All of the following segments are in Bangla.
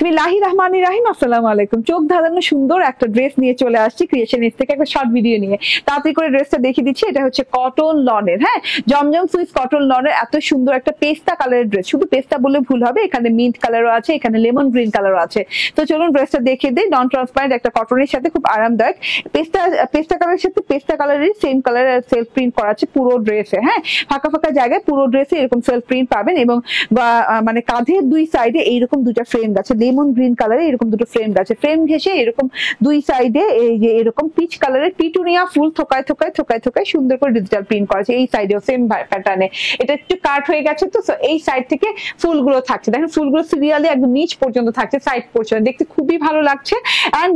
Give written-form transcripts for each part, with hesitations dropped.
বিসমিল্লাহির রহমানির রহিম। আসসালামু আলাইকুম। চোখ ধাঁধানো সুন্দর একটা ড্রেস নিয়ে চলে আসছি ক্রিয়েশনিস্ট থেকে, একটা শর্ট ভিডিও নিয়ে। তাড়াতাড়ি করে ড্রেসটা দেখিয়ে দিচ্ছি। এটা হচ্ছে কটন লনের, হ্যাঁ, জমজম সুইস কটন লনের এত সুন্দর একটা পেস্তা কালারের ড্রেস। শুধু পেস্তা বলে ভুল হবে, এখানে মিন্ট কালারও আছে, এখানে লেমন গ্রিন কালারও আছে। তো চলুন ড্রেসটা দেখিয়ে দিই। নন ট্রান্সপারেন্ট একটা কটনের সাথে খুব আরামদায়ক। পেস্তা কালারের সাথে পেস্তা কালারের সেম কালারের সেলফ প্রিন্ট করা আছে পুরো ড্রেসে, হ্যাঁ, ফাঁকা ফাঁকা জায়গায় পুরো ড্রেসে এরকম সেলফ প্রিন্ট পাবেন। এবং মানে কাঁধের দুই সাইডে এইরকম দুটো ফ্রেম আছে, লেমন গ্রিন কালারে এরকম দুটো ফ্রেম আছে। ফ্রেম ঘেসে এরকম দুই সাইডে এই যে এরকম পিচ কালারের পিটুনিয়া ফুল থোকায় থোকায় থোকায় থোকায় সুন্দর করে ডিজিটাল প্রিন্ট করা আছে। এই সাইডেও সেম প্যাটার্নে। এটা একটু কাট হয়ে গেছে, তো এই সাইড থেকে ফুলগুলো থাকছে। দেখেন ফুলগুলো সিরিয়ালি একদম নিচ পর্যন্ত থাকছে, সাইড পোর্শন দেখতে খুবই ভালো লাগছে। এন্ড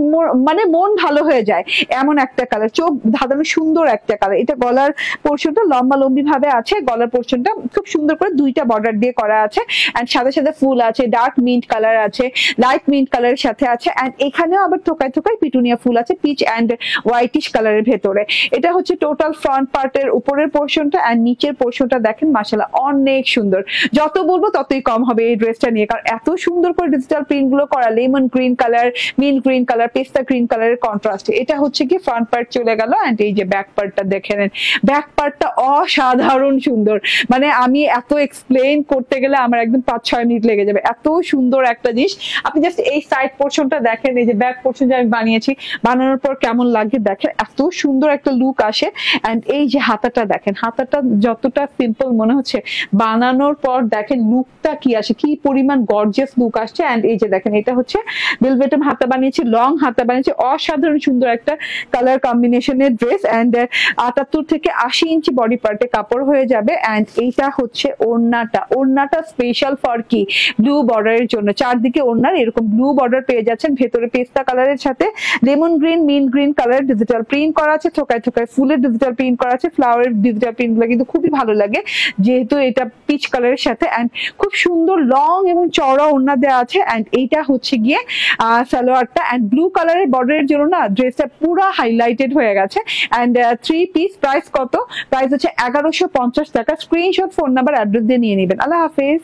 মানে মন ভালো হয়ে যায় এমন একটা কালার, চোখ ধাঁধানো সুন্দর একটা কালার। এটা গলার পোর্শনটা লম্বা লম্বি ভাবে আছে, গলার পোর্শনটা খুব সুন্দর করে দুইটা বর্ডার দিয়ে করা আছে। এন্ড সাথে সাথে ফুল আছে, ডার্ক মিন্ট কালার আছে, লাইট মিন্ট কালারের সাথে আছে। এন্ড এখানেও আবার থোকায় থোকায় পিটুনিয়া ফুল আছে পিচ এন্ড হোয়াইটিশ কালারের ভেতরে। এটা হচ্ছে টোটাল ফ্রন্ট পার্টের উপরের পোর্শনটা। এন্ড নিচের পোর্শনটা দেখেন মাশাআল্লাহ অনেক সুন্দর। যত বলবো ততই কম হবে এই ড্রেসটা নিয়ে, কারণ এত সুন্দর করে ডিজিটাল প্রিন্ট গুলো করা। Lemon green colour, mint green colour, পেস্তা গ্রিন কালারের কন্ট্রাস্ট। এটা হচ্ছে কি ফ্রন্ট পার্ট চলে গেল। এন্ড এই যে ব্যাক পার্টটা দেখে নেন, ব্যাক পার্টটা অসাধারণ সুন্দর। মানে আমি এত এক্সপ্লেইন করতে গেলে আমার একদম 5-6 মিনিট লেগে যাবে, এত সুন্দর একটা জিনিস। আপনি জাস্ট এই সাইড পোর্শনটা দেখেন, এই যে ব্যাক পোর্শন যে আমি বানিয়েছি, বানানোর পর কেমন লাগে দেখেন, এত সুন্দর একটা লুক আসে। এন্ড এই যে হাতাটা দেখেন, হাতাটা যতটা সিম্পল মনে হচ্ছে, বানানোর পর দেখেন লুকটা কি আসে, কি পরিমাণ গর্জিয়াস লুক আসছে। এন্ড এই যে দেখেন, এটা হচ্ছে বেলভেটম হাতা বানিয়েছি, লং হাতা বানিয়েছি, অসাধারণ সুন্দর একটা কালার কম্বিনেশনের ড্রেস। এন্ড 78 থেকে 80 ইঞ্চি বডি পার্টে কাপড় হয়ে যাবে। এন্ড এইটা হচ্ছে ওড়নাটা। ওড়নাটা স্পেশাল ফর কি, ব্লু বর্ডারের জন্য। চারদিকে ওড়নার এরকম ব্লু বর্ডার পেয়ে যাচ্ছেন। ভেতরে পেস্তা কালারের সাথে lemon green, mint green colour digital print করা আছে, থোকায় থোকায় ফুলের ডিজিটাল প্রিন্ট করা আছে। ফ্লাওয়ারের ডিজিটাল প্রিন্ট গুলো কিন্তু খুবই ভালো লাগে, যেহেতু এটা পিচ কালারের সাথে। এন্ড খুব সুন্দর লং এবং চওড়া ওড়না দেওয়া আছে। এন্ড এইটা হচ্ছে গিয়ে সালোয়ারটা। এন্ড ব্লু কালারের বর্ডারের জন্য না ড্রেসটা পুরো হাইলাইটেড হয়ে গেছে। And 3 piece. প্রাইস কত? প্রাইস হচ্ছে 1150 টাকা। স্ক্রিনশট, ফোন নাম্বার, অ্যাড্রেস দিয়ে নিয়ে নেবেন। আল্লাহ হাফেজ।